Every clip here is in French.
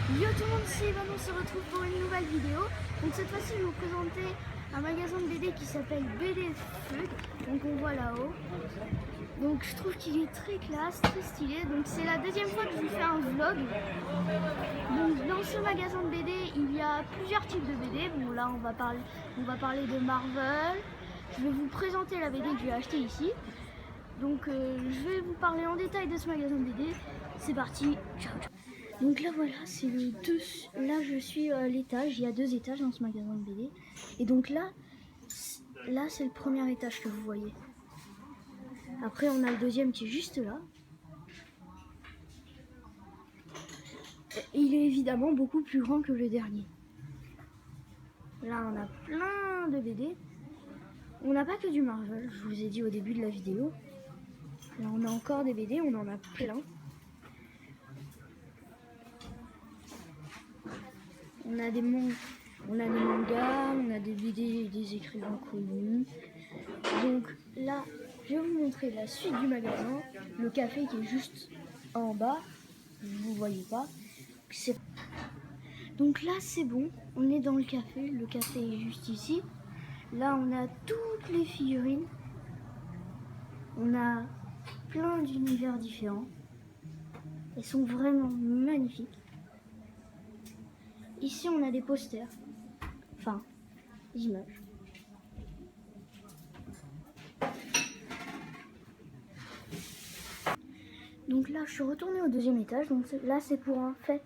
Yo tout le monde, c'est Evan, on se retrouve pour une nouvelle vidéo. Donc cette fois-ci je vais vous présenter un magasin de BD qui s'appelle BD Fug, donc on voit là-haut. Donc je trouve qu'il est très classe, très stylé. Donc c'est la deuxième fois que je vous fais un vlog. Donc dans ce magasin de BD il y a plusieurs types de BD. Bon là on va parler de Marvel. Je vais vous présenter la BD que j'ai achetée ici. Donc je vais vous parler en détail de ce magasin de BD. C'est parti, ciao ciao. Donc là voilà, c'est le 2. Là je suis à l'étage, il y a 2 étages dans ce magasin de BD. Et donc là c'est le premier étage que vous voyez. Après on a le deuxième qui est juste là. Il est évidemment beaucoup plus grand que le dernier. Là on a plein de BD. On n'a pas que du Marvel, je vous ai dit au début de la vidéo. Là on a encore des BD, on en a plein. On a des mangas, on a des BD, des écrivains connus. Donc là, je vais vous montrer la suite du magasin. Le café qui est juste en bas, vous ne voyez pas. Donc là, c'est bon, on est dans le café est juste ici. Là, on a toutes les figurines. On a plein d'univers différents. Elles sont vraiment magnifiques. Ici, on a des posters, enfin, des images. Donc là, je suis retournée au deuxième étage. Donc là, c'est pour en fait,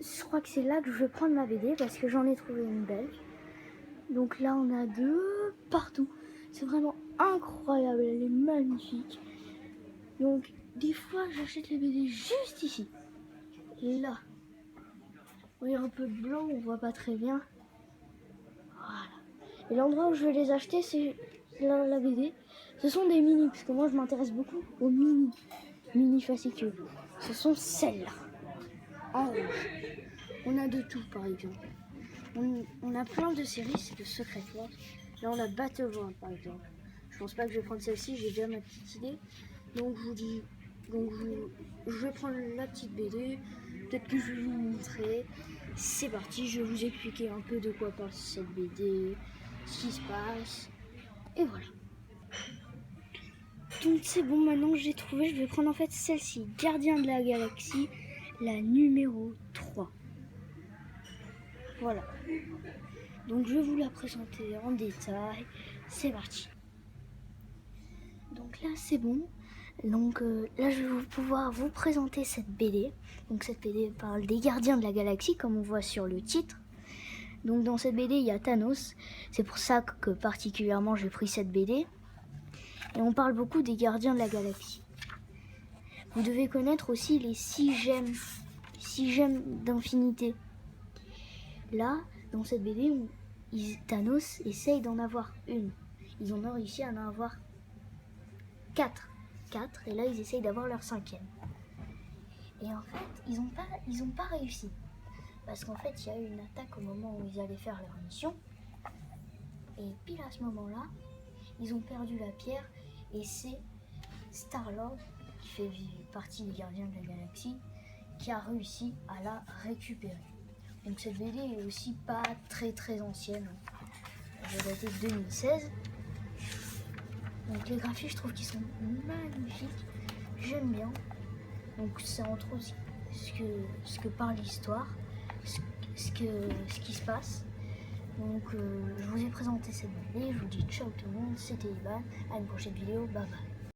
je crois que c'est là que je vais prendre ma BD parce que j'en ai trouvé une belle. Donc là, on a deux partout. C'est vraiment incroyable, elle est magnifique. Donc des fois, j'achète les BD juste ici. Et là, il y a un peu de blanc, on voit pas très bien. Voilà. Et l'endroit où je vais les acheter, c'est la BD. Ce sont des mini, parce que moi, je m'intéresse beaucoup aux mini fascicules. Ce sont celles-là, en rouge. On a de tout, par exemple. On a plein de séries, c'est de Secret Wars. Là, on a Battleworld, par exemple. Je pense pas que je vais prendre celle-ci, j'ai déjà ma petite idée. Donc, je vous dis, je vais prendre la petite BD. Peut-être que je vais vous montrer. C'est parti, je vais vous expliquer un peu de quoi parle cette BD, ce qui se passe. Et voilà. Donc c'est bon, maintenant que j'ai trouvé, je vais prendre en fait celle-ci, Gardien de la Galaxie, la numéro 3. Voilà. Donc je vais vous la présenter en détail. C'est parti. Donc là c'est bon. Donc là je vais pouvoir vous présenter cette BD. Donc cette BD parle des Gardiens de la Galaxie comme on voit sur le titre. Donc dans cette BD il y a Thanos. C'est pour ça que particulièrement j'ai pris cette BD. Et on parle beaucoup des Gardiens de la Galaxie. Vous devez connaître aussi les 6 gemmes d'infinité. Là, dans cette BD, Thanos essaye d'en avoir une. Ils ont réussi à en avoir 4. Et là, ils essayent d'avoir leur 5e. Et en fait, ils ont pas réussi. Parce qu'en fait, il y a eu une attaque au moment où ils allaient faire leur mission. Et pile à ce moment-là, ils ont perdu la pierre. Et c'est Star-Lord, qui fait partie des Gardiens de la Galaxie, qui a réussi à la récupérer. Donc cette BD est aussi pas très ancienne. Elle a daté de 2016. Donc les graphiques, je trouve qu'ils sont magnifiques. J'aime bien. Donc c'est entre autres ce que parle l'histoire, ce qui se passe. Donc je vous ai présenté cette BD. Je vous dis ciao tout le monde. C'était Ivan. À une prochaine vidéo. Bye bye.